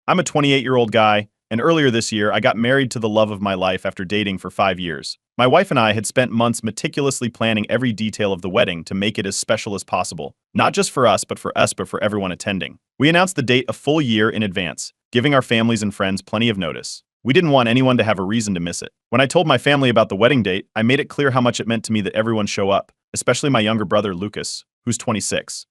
I'm a 28-year-old guy, and earlier this year, I got married to the love of my life after dating for 5 years. My wife and I had spent months meticulously planning every detail of the wedding to make it as special as possible. Not just for us, but for everyone attending. We announced the date a full year in advance, giving our families and friends plenty of notice. We didn't want anyone to have a reason to miss it. When I told my family about the wedding date, I made it clear how much it meant to me that everyone show up, especially my younger brother Lucas, who's 26.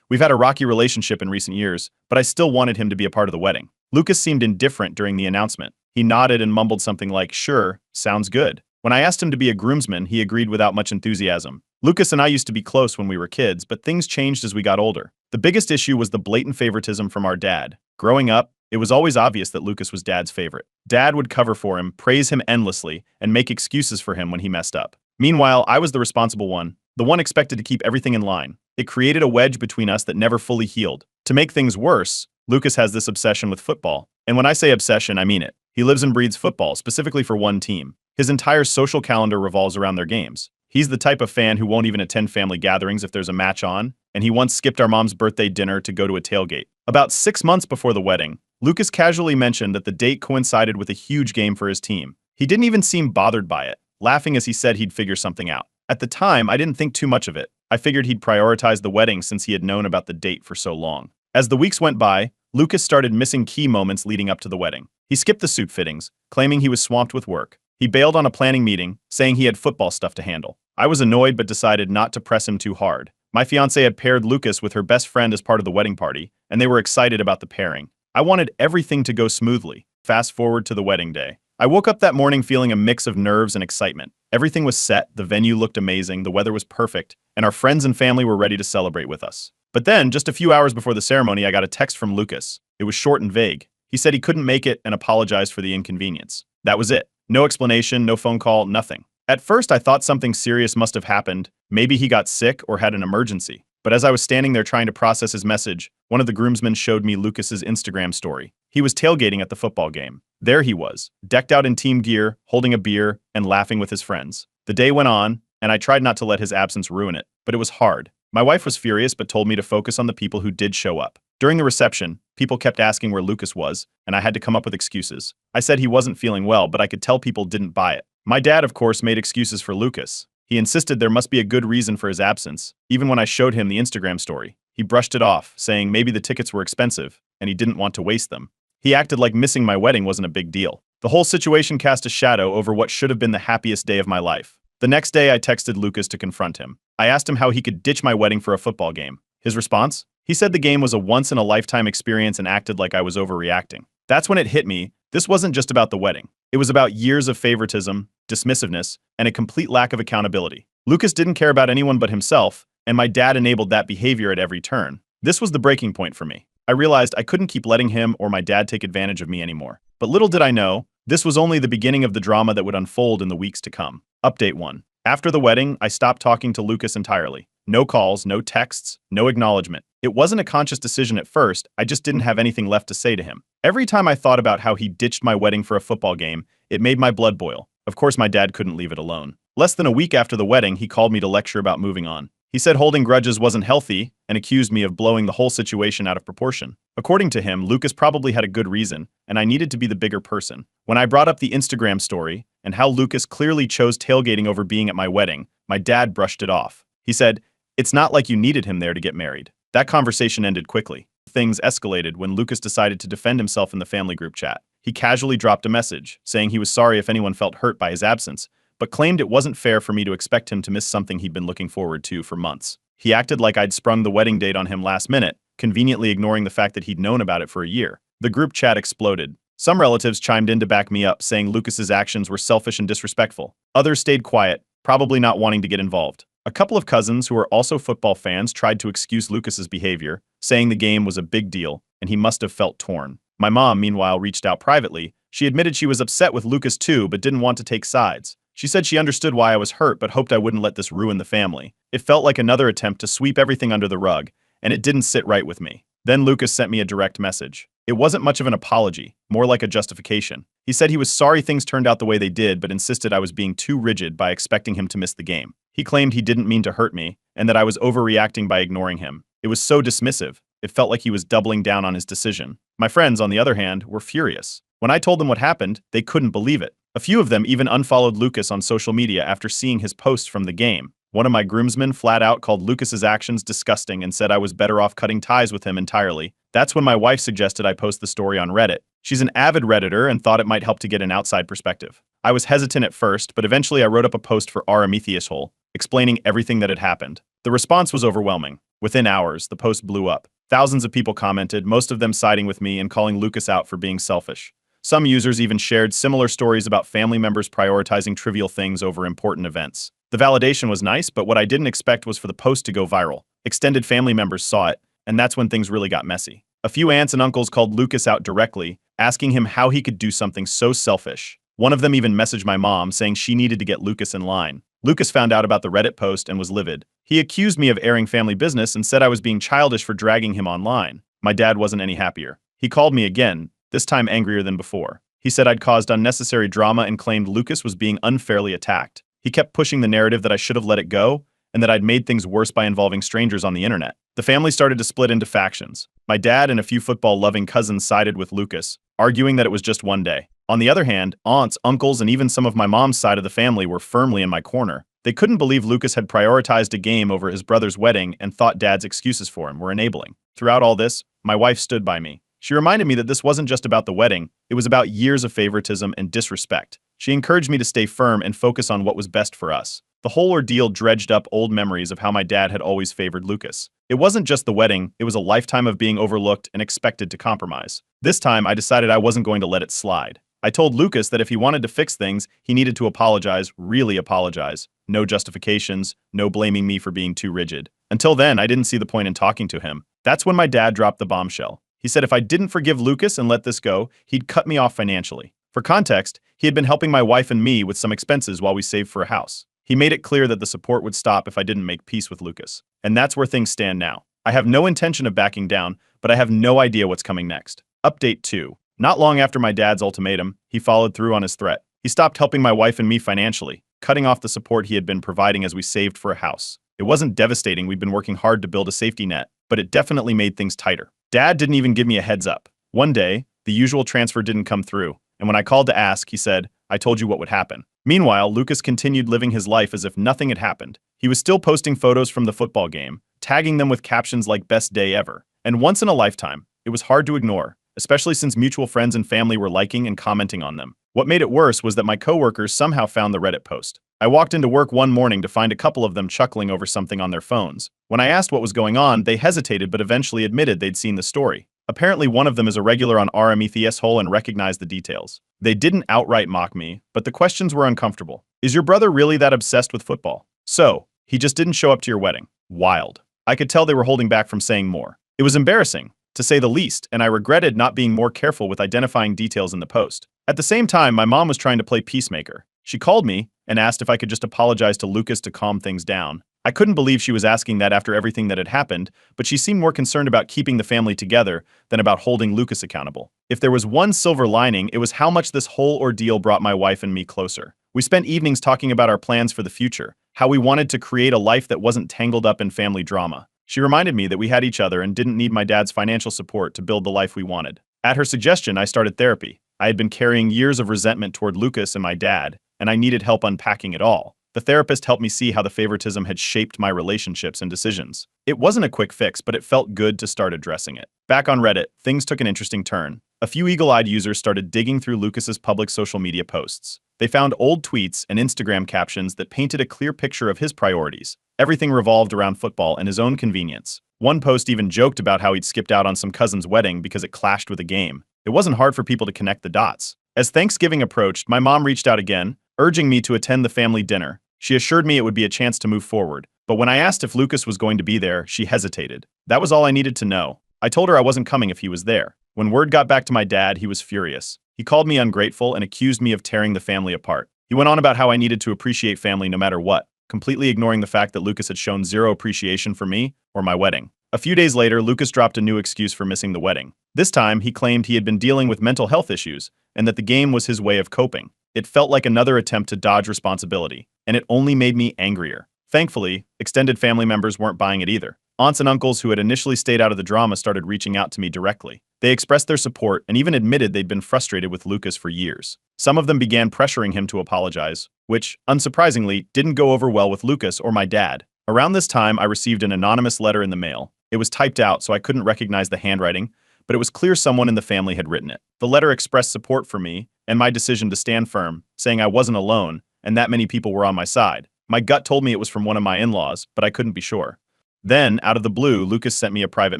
We've had a rocky relationship in recent years, but I still wanted him to be a part of the wedding. Lucas seemed indifferent during the announcement. He nodded and mumbled something like, "Sure, sounds good." When I asked him to be a groomsman, he agreed without much enthusiasm. Lucas and I used to be close when we were kids, but things changed as we got older. The biggest issue was the blatant favoritism from our dad. Growing up, it was always obvious that Lucas was Dad's favorite. Dad would cover for him, praise him endlessly, and make excuses for him when he messed up. Meanwhile, I was the responsible one, the one expected to keep everything in line. It created a wedge between us that never fully healed. To make things worse, Lucas has this obsession with football. And when I say obsession, I mean it. He lives and breathes football, specifically for one team. His entire social calendar revolves around their games. He's the type of fan who won't even attend family gatherings if there's a match on, and he once skipped our mom's birthday dinner to go to a tailgate. About 6 months before the wedding, Lucas casually mentioned that the date coincided with a huge game for his team. He didn't even seem bothered by it, laughing as he said he'd figure something out. At the time, I didn't think too much of it. I figured he'd prioritize the wedding since he had known about the date for so long. As the weeks went by, Lucas started missing key moments leading up to the wedding. He skipped the suit fittings, claiming he was swamped with work. He bailed on a planning meeting, saying he had football stuff to handle. I was annoyed but decided not to press him too hard. My fiancée had paired Lucas with her best friend as part of the wedding party, and they were excited about the pairing. I wanted everything to go smoothly. Fast forward to the wedding day. I woke up that morning feeling a mix of nerves and excitement. Everything was set, the venue looked amazing, the weather was perfect, and our friends and family were ready to celebrate with us. But then, just a few hours before the ceremony, I got a text from Lucas. It was short and vague. He said he couldn't make it and apologized for the inconvenience. That was it. No explanation, no phone call, nothing. At first, I thought something serious must have happened. Maybe he got sick or had an emergency. But as I was standing there trying to process his message, one of the groomsmen showed me Lucas's Instagram story. He was tailgating at the football game. There he was, decked out in team gear, holding a beer, and laughing with his friends. The day went on, and I tried not to let his absence ruin it, but it was hard. My wife was furious but told me to focus on the people who did show up. During the reception, people kept asking where Lucas was, and I had to come up with excuses. I said he wasn't feeling well, but I could tell people didn't buy it. My dad, of course, made excuses for Lucas. He insisted there must be a good reason for his absence. Even when I showed him the Instagram story, he brushed it off, saying maybe the tickets were expensive, and he didn't want to waste them. He acted like missing my wedding wasn't a big deal. The whole situation cast a shadow over what should have been the happiest day of my life. The next day, I texted Lucas to confront him. I asked him how he could ditch my wedding for a football game. His response? He said the game was a once-in-a-lifetime experience and acted like I was overreacting. That's when it hit me. This wasn't just about the wedding. It was about years of favoritism, dismissiveness, and a complete lack of accountability. Lucas didn't care about anyone but himself, and my dad enabled that behavior at every turn. This was the breaking point for me. I realized I couldn't keep letting him or my dad take advantage of me anymore. But little did I know, this was only the beginning of the drama that would unfold in the weeks to come. Update 1. After the wedding, I stopped talking to Lucas entirely. No calls, no texts, no acknowledgement. It wasn't a conscious decision at first, I just didn't have anything left to say to him. Every time I thought about how he ditched my wedding for a football game, it made my blood boil. Of course, my dad couldn't leave it alone. Less than a week after the wedding, he called me to lecture about moving on. He said holding grudges wasn't healthy and accused me of blowing the whole situation out of proportion. According to him, Lucas probably had a good reason, and I needed to be the bigger person. When I brought up the Instagram story and how Lucas clearly chose tailgating over being at my wedding, my dad brushed it off. He said, "It's not like you needed him there to get married." That conversation ended quickly. Things escalated when Lucas decided to defend himself in the family group chat. He casually dropped a message, saying he was sorry if anyone felt hurt by his absence, but claimed it wasn't fair for me to expect him to miss something he'd been looking forward to for months. He acted like I'd sprung the wedding date on him last minute, conveniently ignoring the fact that he'd known about it for a year. The group chat exploded. Some relatives chimed in to back me up, saying Lucas's actions were selfish and disrespectful. Others stayed quiet, probably not wanting to get involved. A couple of cousins who are also football fans tried to excuse Lucas's behavior, saying the game was a big deal and he must have felt torn. My mom, meanwhile, reached out privately. She admitted she was upset with Lucas too, but didn't want to take sides. She said she understood why I was hurt, but hoped I wouldn't let this ruin the family. It felt like another attempt to sweep everything under the rug, and it didn't sit right with me. Then Lucas sent me a direct message. It wasn't much of an apology, more like a justification. He said he was sorry things turned out the way they did, but insisted I was being too rigid by expecting him to miss the game. He claimed he didn't mean to hurt me, and that I was overreacting by ignoring him. It was so dismissive. It felt like he was doubling down on his decision. My friends, on the other hand, were furious. When I told them what happened, they couldn't believe it. A few of them even unfollowed Lucas on social media after seeing his posts from the game. One of my groomsmen flat out called Lucas's actions disgusting and said I was better off cutting ties with him entirely. That's when my wife suggested I post the story on Reddit. She's an avid Redditor and thought it might help to get an outside perspective. I was hesitant at first, but eventually I wrote up a post for aitareddit, explaining everything that had happened. The response was overwhelming. Within hours, the post blew up. Thousands of people commented, most of them siding with me and calling Lucas out for being selfish. Some users even shared similar stories about family members prioritizing trivial things over important events. The validation was nice, but what I didn't expect was for the post to go viral. Extended family members saw it, and that's when things really got messy. A few aunts and uncles called Lucas out directly, asking him how he could do something so selfish. One of them even messaged my mom saying she needed to get Lucas in line. Lucas found out about the Reddit post and was livid. He accused me of airing family business and said I was being childish for dragging him online. My dad wasn't any happier. He called me again, this time angrier than before. He said I'd caused unnecessary drama and claimed Lucas was being unfairly attacked. He kept pushing the narrative that I should have let it go and that I'd made things worse by involving strangers on the internet. The family started to split into factions. My dad and a few football-loving cousins sided with Lucas, arguing that it was just one day. On the other hand, aunts, uncles, and even some of my mom's side of the family were firmly in my corner. They couldn't believe Lucas had prioritized a game over his brother's wedding and thought Dad's excuses for him were enabling. Throughout all this, my wife stood by me. She reminded me that this wasn't just about the wedding, it was about years of favoritism and disrespect. She encouraged me to stay firm and focus on what was best for us. The whole ordeal dredged up old memories of how my dad had always favored Lucas. It wasn't just the wedding, it was a lifetime of being overlooked and expected to compromise. This time, I decided I wasn't going to let it slide. I told Lucas that if he wanted to fix things, he needed to apologize, really apologize. No justifications, no blaming me for being too rigid. Until then, I didn't see the point in talking to him. That's when my dad dropped the bombshell. He said if I didn't forgive Lucas and let this go, he'd cut me off financially. For context, he had been helping my wife and me with some expenses while we saved for a house. He made it clear that the support would stop if I didn't make peace with Lucas. And that's where things stand now. I have no intention of backing down, but I have no idea what's coming next. Update 2. Not long after my dad's ultimatum, he followed through on his threat. He stopped helping my wife and me financially, cutting off the support he had been providing as we saved for a house. It wasn't devastating, we'd been working hard to build a safety net, but it definitely made things tighter. Dad didn't even give me a heads up. One day, the usual transfer didn't come through, and when I called to ask, he said, I told you what would happen. Meanwhile, Lucas continued living his life as if nothing had happened. He was still posting photos from the football game, tagging them with captions like best day ever. And once in a lifetime, it was hard to ignore, especially since mutual friends and family were liking and commenting on them. What made it worse was that my coworkers somehow found the Reddit post. I walked into work one morning to find a couple of them chuckling over something on their phones. When I asked what was going on, they hesitated but eventually admitted they'd seen the story. Apparently one of them is a regular on aitareddit and recognized the details. They didn't outright mock me, but the questions were uncomfortable. Is your brother really that obsessed with football? So, he just didn't show up to your wedding. Wild. I could tell they were holding back from saying more. It was embarrassing, to say the least, and I regretted not being more careful with identifying details in the post. At the same time, my mom was trying to play peacemaker. She called me and asked if I could just apologize to Lucas to calm things down. I couldn't believe she was asking that after everything that had happened, but she seemed more concerned about keeping the family together than about holding Lucas accountable. If there was one silver lining, it was how much this whole ordeal brought my wife and me closer. We spent evenings talking about our plans for the future, how we wanted to create a life that wasn't tangled up in family drama. She reminded me that we had each other and didn't need my dad's financial support to build the life we wanted. At her suggestion, I started therapy. I had been carrying years of resentment toward Lucas and my dad, and I needed help unpacking it all. The therapist helped me see how the favoritism had shaped my relationships and decisions. It wasn't a quick fix, but it felt good to start addressing it. Back on Reddit, things took an interesting turn. A few eagle-eyed users started digging through Lucas's public social media posts. They found old tweets and Instagram captions that painted a clear picture of his priorities. Everything revolved around football and his own convenience. One post even joked about how he'd skipped out on some cousin's wedding because it clashed with a game. It wasn't hard for people to connect the dots. As Thanksgiving approached, my mom reached out again, urging me to attend the family dinner. She assured me it would be a chance to move forward, but when I asked if Lucas was going to be there, she hesitated. That was all I needed to know. I told her I wasn't coming if he was there. When word got back to my dad, he was furious. He called me ungrateful and accused me of tearing the family apart. He went on about how I needed to appreciate family no matter what, completely ignoring the fact that Lucas had shown zero appreciation for me or my wedding. A few days later, Lucas dropped a new excuse for missing the wedding. This time, he claimed he had been dealing with mental health issues and that the game was his way of coping. It felt like another attempt to dodge responsibility, and it only made me angrier. Thankfully, extended family members weren't buying it either. Aunts and uncles who had initially stayed out of the drama started reaching out to me directly. They expressed their support and even admitted they'd been frustrated with Lucas for years. Some of them began pressuring him to apologize, which, unsurprisingly, didn't go over well with Lucas or my dad. Around this time, I received an anonymous letter in the mail. It was typed out, so I couldn't recognize the handwriting, but it was clear someone in the family had written it. The letter expressed support for me and my decision to stand firm, saying I wasn't alone and that many people were on my side. My gut told me it was from one of my in-laws, but I couldn't be sure. Then, out of the blue, Lucas sent me a private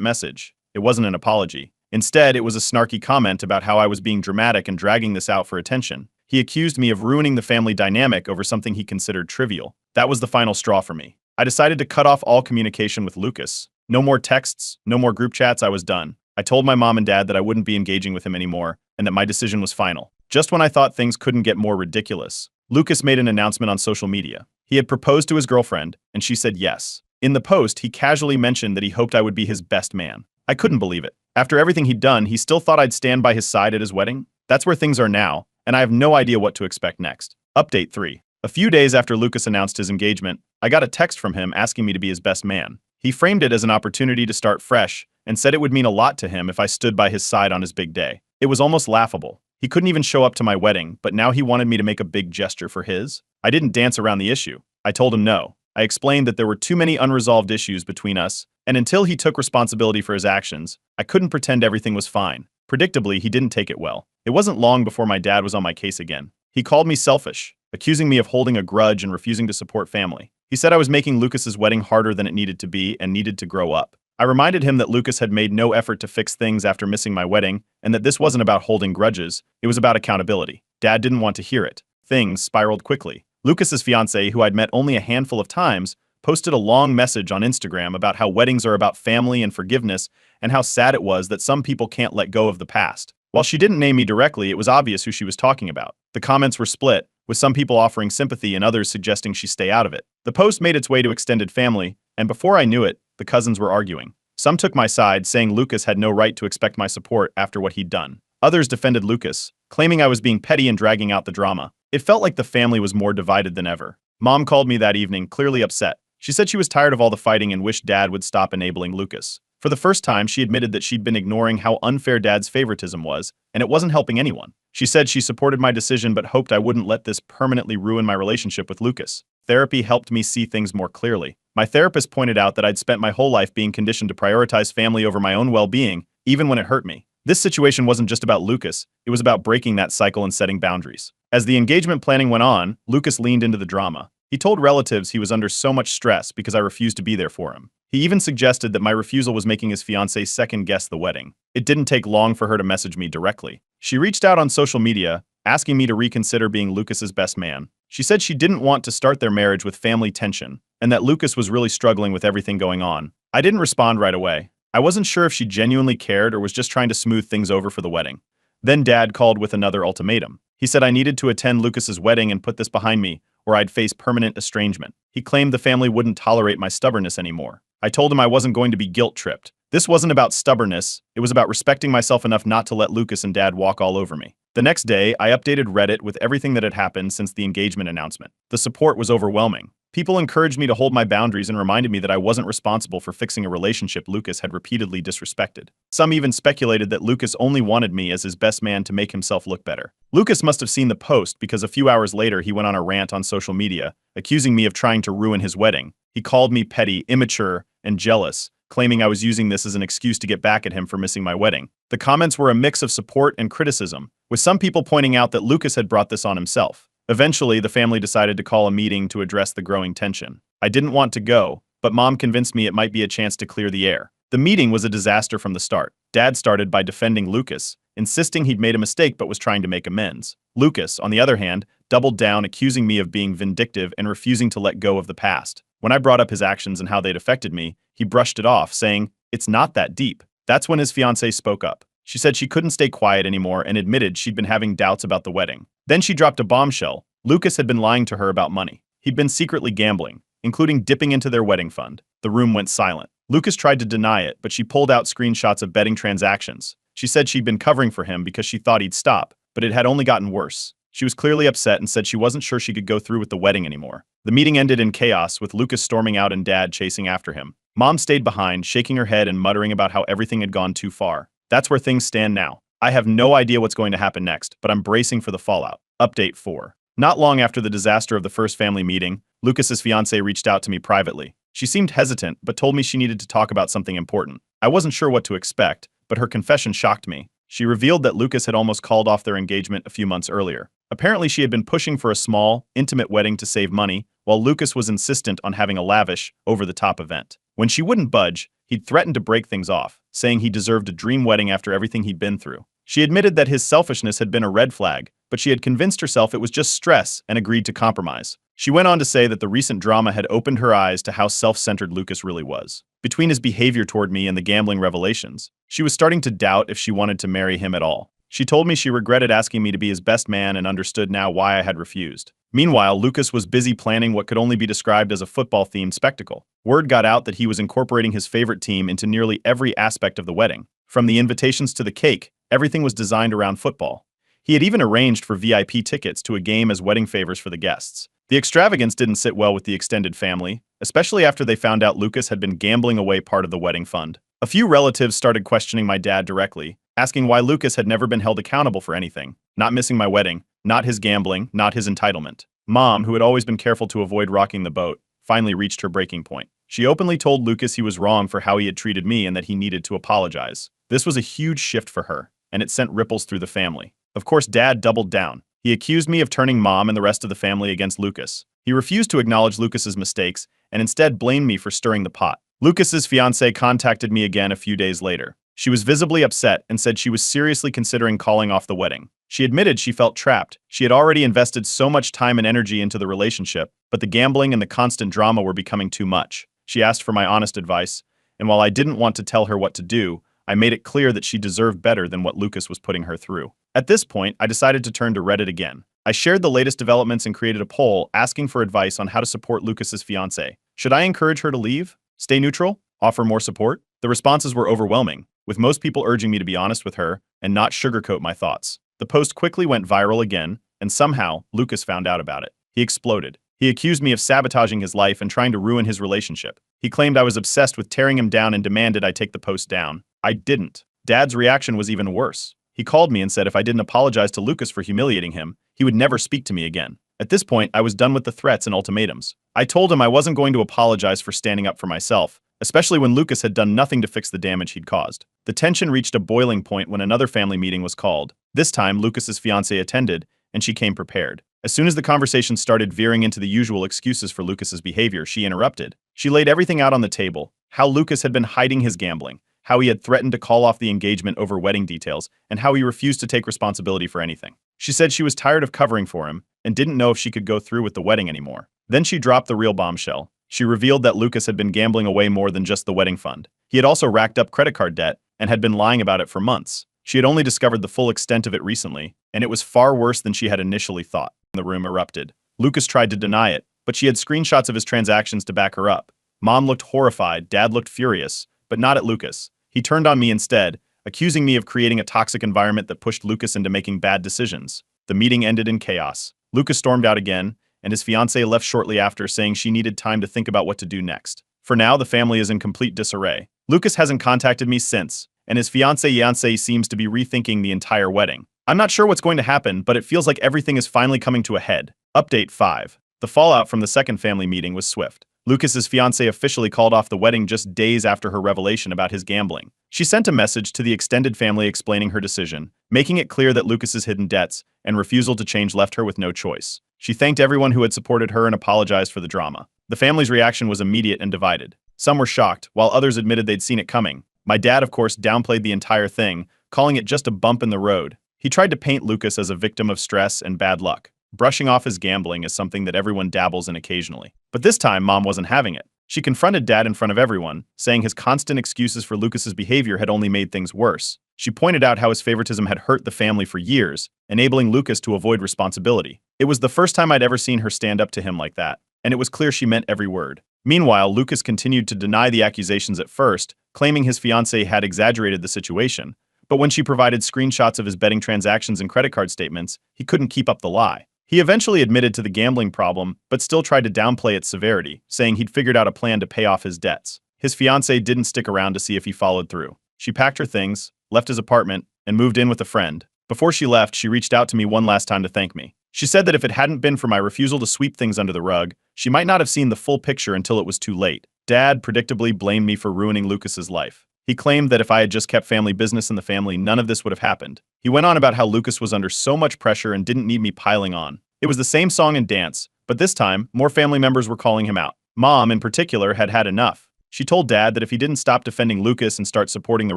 message. It wasn't an apology. Instead, it was a snarky comment about how I was being dramatic and dragging this out for attention. He accused me of ruining the family dynamic over something he considered trivial. That was the final straw for me. I decided to cut off all communication with Lucas. No more texts, no more group chats, I was done. I told my mom and dad that I wouldn't be engaging with him anymore, and that my decision was final. Just when I thought things couldn't get more ridiculous, Lucas made an announcement on social media. He had proposed to his girlfriend, and she said yes. In the post, he casually mentioned that he hoped I would be his best man. I couldn't believe it. After everything he'd done, he still thought I'd stand by his side at his wedding? That's where things are now, and I have no idea what to expect next. Update 3. A few days after Lucas announced his engagement, I got a text from him asking me to be his best man. He framed it as an opportunity to start fresh and said it would mean a lot to him if I stood by his side on his big day. It was almost laughable. He couldn't even show up to my wedding, but now he wanted me to make a big gesture for his? I didn't dance around the issue. I told him no. I explained that there were too many unresolved issues between us, and until he took responsibility for his actions, I couldn't pretend everything was fine. Predictably, he didn't take it well. It wasn't long before my dad was on my case again. He called me selfish, accusing me of holding a grudge and refusing to support family. He said I was making Lucas's wedding harder than it needed to be and needed to grow up. I reminded him that Lucas had made no effort to fix things after missing my wedding, and that this wasn't about holding grudges, it was about accountability. Dad didn't want to hear it. Things spiraled quickly. Lucas's fiancée, who I'd met only a handful of times, posted a long message on Instagram about how weddings are about family and forgiveness and how sad it was that some people can't let go of the past. While she didn't name me directly, it was obvious who she was talking about. The comments were split, with some people offering sympathy and others suggesting she stay out of it. The post made its way to extended family, and before I knew it, the cousins were arguing. Some took my side, saying Lucas had no right to expect my support after what he'd done. Others defended Lucas, claiming I was being petty and dragging out the drama. It felt like the family was more divided than ever. Mom called me that evening, clearly upset. She said she was tired of all the fighting and wished Dad would stop enabling Lucas. For the first time, she admitted that she'd been ignoring how unfair Dad's favoritism was, and it wasn't helping anyone. She said she supported my decision but hoped I wouldn't let this permanently ruin my relationship with Lucas. Therapy helped me see things more clearly. My therapist pointed out that I'd spent my whole life being conditioned to prioritize family over my own well-being, even when it hurt me. This situation wasn't just about Lucas, it was about breaking that cycle and setting boundaries. As the engagement planning went on, Lucas leaned into the drama. He told relatives he was under so much stress because I refused to be there for him. He even suggested that my refusal was making his fiancée second-guess the wedding. It didn't take long for her to message me directly. She reached out on social media, asking me to reconsider being Lucas's best man. She said she didn't want to start their marriage with family tension, and that Lucas was really struggling with everything going on. I didn't respond right away. I wasn't sure if she genuinely cared or was just trying to smooth things over for the wedding. Then Dad called with another ultimatum. He said I needed to attend Lucas's wedding and put this behind me, or I'd face permanent estrangement. He claimed the family wouldn't tolerate my stubbornness anymore. I told him I wasn't going to be guilt-tripped. This wasn't about stubbornness, it was about respecting myself enough not to let Lucas and Dad walk all over me. The next day, I updated Reddit with everything that had happened since the engagement announcement. The support was overwhelming. People encouraged me to hold my boundaries and reminded me that I wasn't responsible for fixing a relationship Lucas had repeatedly disrespected. Some even speculated that Lucas only wanted me as his best man to make himself look better. Lucas must have seen the post because a few hours later he went on a rant on social media, accusing me of trying to ruin his wedding. He called me petty, immature, and jealous, claiming I was using this as an excuse to get back at him for missing my wedding. The comments were a mix of support and criticism, with some people pointing out that Lucas had brought this on himself. Eventually, the family decided to call a meeting to address the growing tension. I didn't want to go, but Mom convinced me it might be a chance to clear the air. The meeting was a disaster from the start. Dad started by defending Lucas, insisting he'd made a mistake but was trying to make amends. Lucas, on the other hand, doubled down, accusing me of being vindictive and refusing to let go of the past. When I brought up his actions and how they'd affected me, he brushed it off, saying, "It's not that deep." That's when his fiancée spoke up. She said she couldn't stay quiet anymore and admitted she'd been having doubts about the wedding. Then she dropped a bombshell. Lucas had been lying to her about money. He'd been secretly gambling, including dipping into their wedding fund. The room went silent. Lucas tried to deny it, but she pulled out screenshots of betting transactions. She said she'd been covering for him because she thought he'd stop, but it had only gotten worse. She was clearly upset and said she wasn't sure she could go through with the wedding anymore. The meeting ended in chaos, with Lucas storming out and Dad chasing after him. Mom stayed behind, shaking her head and muttering about how everything had gone too far. That's where things stand now. I have no idea what's going to happen next, but I'm bracing for the fallout. Update 4. Not long after the disaster of the first family meeting, Lucas's fiancée reached out to me privately. She seemed hesitant, but told me she needed to talk about something important. I wasn't sure what to expect, but her confession shocked me. She revealed that Lucas had almost called off their engagement a few months earlier. Apparently, she had been pushing for a small, intimate wedding to save money, while Lucas was insistent on having a lavish, over-the-top event. When she wouldn't budge, he'd threatened to break things off, saying he deserved a dream wedding after everything he'd been through. She admitted that his selfishness had been a red flag, but she had convinced herself it was just stress and agreed to compromise. She went on to say that the recent drama had opened her eyes to how self-centered Lucas really was. Between his behavior toward me and the gambling revelations, she was starting to doubt if she wanted to marry him at all. She told me she regretted asking me to be his best man and understood now why I had refused. Meanwhile, Lucas was busy planning what could only be described as a football-themed spectacle. Word got out that he was incorporating his favorite team into nearly every aspect of the wedding. From the invitations to the cake, everything was designed around football. He had even arranged for VIP tickets to a game as wedding favors for the guests. The extravagance didn't sit well with the extended family, especially after they found out Lucas had been gambling away part of the wedding fund. A few relatives started questioning my dad directly, asking why Lucas had never been held accountable for anything. Not missing my wedding, not his gambling, not his entitlement. Mom, who had always been careful to avoid rocking the boat, finally reached her breaking point. She openly told Lucas he was wrong for how he had treated me and that he needed to apologize. This was a huge shift for her, and it sent ripples through the family. Of course, Dad doubled down. He accused me of turning Mom and the rest of the family against Lucas. He refused to acknowledge Lucas's mistakes and instead blamed me for stirring the pot. Lucas's fiancée contacted me again a few days later. She was visibly upset and said she was seriously considering calling off the wedding. She admitted she felt trapped. She had already invested so much time and energy into the relationship, but the gambling and the constant drama were becoming too much. She asked for my honest advice, and while I didn't want to tell her what to do, I made it clear that she deserved better than what Lucas was putting her through. At this point, I decided to turn to Reddit again. I shared the latest developments and created a poll asking for advice on how to support Lucas's fiancée. Should I encourage her to leave? Stay neutral? Offer more support? The responses were overwhelming, with most people urging me to be honest with her and not sugarcoat my thoughts. The post quickly went viral again, and somehow, Lucas found out about it. He exploded. He accused me of sabotaging his life and trying to ruin his relationship. He claimed I was obsessed with tearing him down and demanded I take the post down. I didn't. Dad's reaction was even worse. He called me and said if I didn't apologize to Lucas for humiliating him, he would never speak to me again. At this point, I was done with the threats and ultimatums. I told him I wasn't going to apologize for standing up for myself, especially when Lucas had done nothing to fix the damage he'd caused. The tension reached a boiling point when another family meeting was called. This time, Lucas's fiancée attended, and she came prepared. As soon as the conversation started veering into the usual excuses for Lucas's behavior, she interrupted. She laid everything out on the table: how Lucas had been hiding his gambling, how he had threatened to call off the engagement over wedding details, and how he refused to take responsibility for anything. She said she was tired of covering for him and didn't know if she could go through with the wedding anymore. Then she dropped the real bombshell. She revealed that Lucas had been gambling away more than just the wedding fund. He had also racked up credit card debt and had been lying about it for months. She had only discovered the full extent of it recently, and it was far worse than she had initially thought. The room erupted. Lucas tried to deny it, but she had screenshots of his transactions to back her up. Mom looked horrified, Dad looked furious, but not at Lucas. He turned on me instead, accusing me of creating a toxic environment that pushed Lucas into making bad decisions. The meeting ended in chaos. Lucas stormed out again, and his fiancée left shortly after, saying she needed time to think about what to do next. For now, the family is in complete disarray. Lucas hasn't contacted me since, and his fiancée seems to be rethinking the entire wedding. I'm not sure what's going to happen, but it feels like everything is finally coming to a head. Update 5. The fallout from the second family meeting was swift. Lucas's fiancée officially called off the wedding just days after her revelation about his gambling. She sent a message to the extended family explaining her decision, making it clear that Lucas's hidden debts and refusal to change left her with no choice. She thanked everyone who had supported her and apologized for the drama. The family's reaction was immediate and divided. Some were shocked, while others admitted they'd seen it coming. My dad, of course, downplayed the entire thing, calling it just a bump in the road. He tried to paint Lucas as a victim of stress and bad luck. Brushing off his gambling is something that everyone dabbles in occasionally. But this time, Mom wasn't having it. She confronted Dad in front of everyone, saying his constant excuses for Lucas's behavior had only made things worse. She pointed out how his favoritism had hurt the family for years, enabling Lucas to avoid responsibility. It was the first time I'd ever seen her stand up to him like that, and it was clear she meant every word. Meanwhile, Lucas continued to deny the accusations at first, claiming his fiancée had exaggerated the situation, But when she provided screenshots of his betting transactions and credit card statements, he couldn't keep up the lie. He eventually admitted to the gambling problem, but still tried to downplay its severity, saying he'd figured out a plan to pay off his debts. His fiancée didn't stick around to see if he followed through. She packed her things, left his apartment, and moved in with a friend. Before she left, she reached out to me one last time to thank me. She said that if it hadn't been for my refusal to sweep things under the rug, she might not have seen the full picture until it was too late. Dad predictably blamed me for ruining Lucas's life. He claimed that if I had just kept family business in the family, none of this would have happened. He went on about how Lucas was under so much pressure and didn't need me piling on. It was the same song and dance, but this time, more family members were calling him out. Mom, in particular, had had enough. She told Dad that if he didn't stop defending Lucas and start supporting the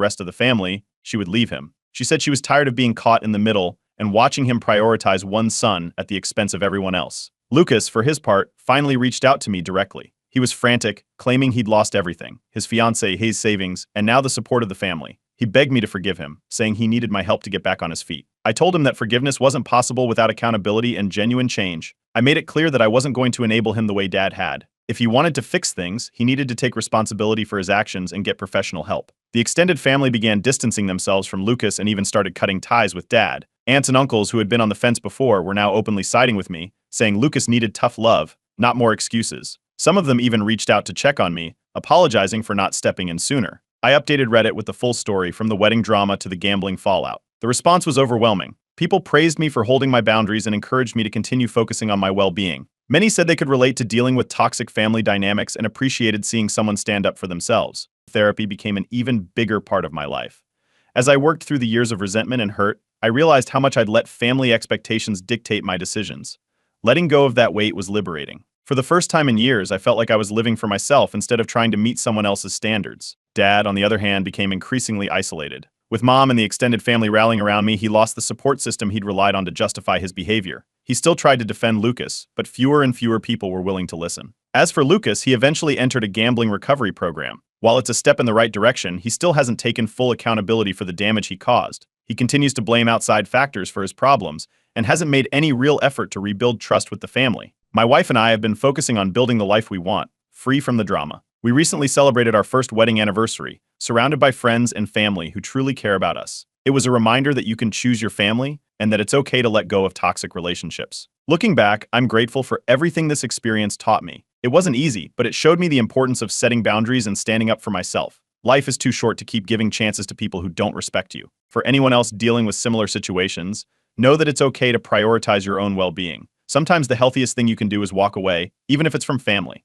rest of the family, she would leave him. She said she was tired of being caught in the middle and watching him prioritize one son at the expense of everyone else. Lucas, for his part, finally reached out to me directly. He was frantic, claiming he'd lost everything, his fiancée, his savings, and now the support of the family. He begged me to forgive him, saying he needed my help to get back on his feet. I told him that forgiveness wasn't possible without accountability and genuine change. I made it clear that I wasn't going to enable him the way Dad had. If he wanted to fix things, he needed to take responsibility for his actions and get professional help. The extended family began distancing themselves from Lucas and even started cutting ties with Dad. Aunts and uncles who had been on the fence before were now openly siding with me, saying Lucas needed tough love, not more excuses. Some of them even reached out to check on me, apologizing for not stepping in sooner. I updated Reddit with the full story from the wedding drama to the gambling fallout. The response was overwhelming. People praised me for holding my boundaries and encouraged me to continue focusing on my well-being. Many said they could relate to dealing with toxic family dynamics and appreciated seeing someone stand up for themselves. Therapy became an even bigger part of my life. As I worked through the years of resentment and hurt, I realized how much I'd let family expectations dictate my decisions. Letting go of that weight was liberating. For the first time in years, I felt like I was living for myself instead of trying to meet someone else's standards. Dad, on the other hand, became increasingly isolated. With Mom and the extended family rallying around me, he lost the support system he'd relied on to justify his behavior. He still tried to defend Lucas, but fewer and fewer people were willing to listen. As for Lucas, he eventually entered a gambling recovery program. While it's a step in the right direction, he still hasn't taken full accountability for the damage he caused. He continues to blame outside factors for his problems and hasn't made any real effort to rebuild trust with the family. My wife and I have been focusing on building the life we want, free from the drama. We recently celebrated our first wedding anniversary, surrounded by friends and family who truly care about us. It was a reminder that you can choose your family and that it's okay to let go of toxic relationships. Looking back, I'm grateful for everything this experience taught me. It wasn't easy, but it showed me the importance of setting boundaries and standing up for myself. Life is too short to keep giving chances to people who don't respect you. For anyone else dealing with similar situations, know that it's okay to prioritize your own well-being. Sometimes the healthiest thing you can do is walk away, even if it's from family.